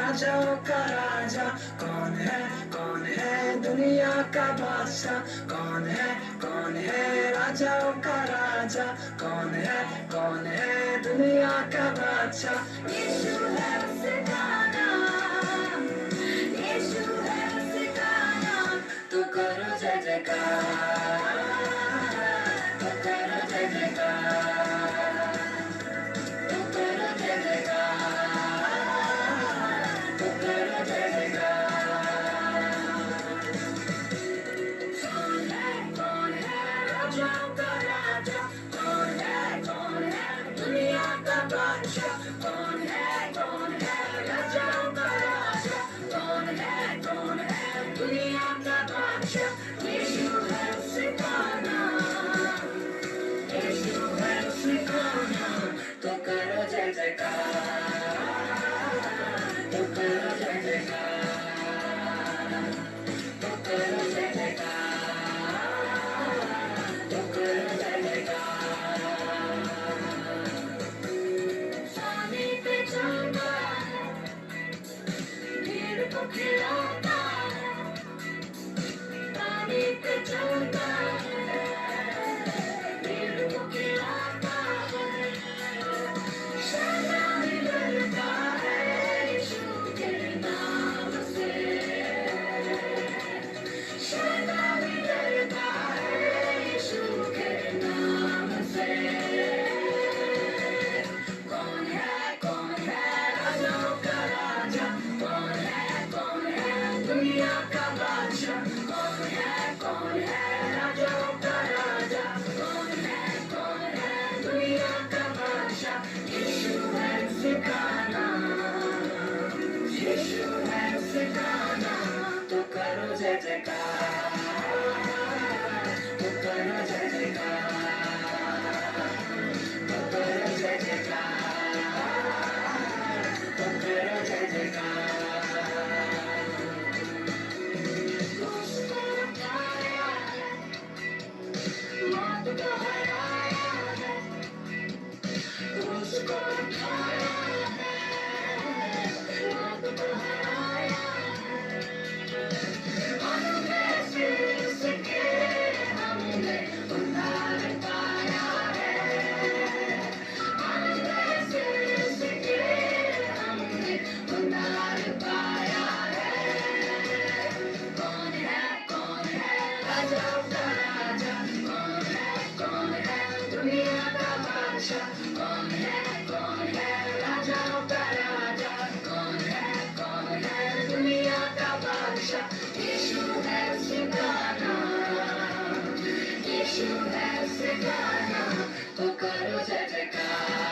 राजाओं का राजा कौन है दुनिया का बादशाह कौन है राजाओं का राजा कौन है दुनिया का बादशाह यीशु है उसका नाम यीशु है उसका नाम तू करो जय जयकार तू करो जय जयकार तू करो जय जयकार तू करो जय जयकार कौन है राजाओं का राजा कौन है दुनिया का बादशाह कौन है राजाओं का राजा कौन है दुनिया का बादशाह यीशु है उसका नाम यीशु है उसका नाम तो करो जय जयकार तो करो जय जयकार तो करो जय जयकार तो करो जय जयकार पानी पे चलता है भीड़ को खिलाता है पानी पे चलता है भीड़ को खिलाता है शैतान डरता है यीशु के नाम से शैतान डरता है यीशु के नाम से कौन है राजाओं का राजा कौन है दुनिया का बादशाह कौन है राजाओं का राजा कौन है दुनिया का बादशाह यीशु है उसका नाम यीशु है उसका नाम तो करो जय जयकार तो करो जय जयकार तो करो जय जयकार तो करो जय जयकार उसको उठाया है मौत को हराया है उसको उठाया है मौत को हराया है से उसके हमने उद्धार पाया है से उसके हमने उद्धार पाया है कौन है राजाओं का राजा कौन है दुनिया का बादशाह कौन है राजाओं का राजा कौन है दुनिया का बादशाह यीशु है उसका नाम यीशु है उसका नाम तो करो जय जयकार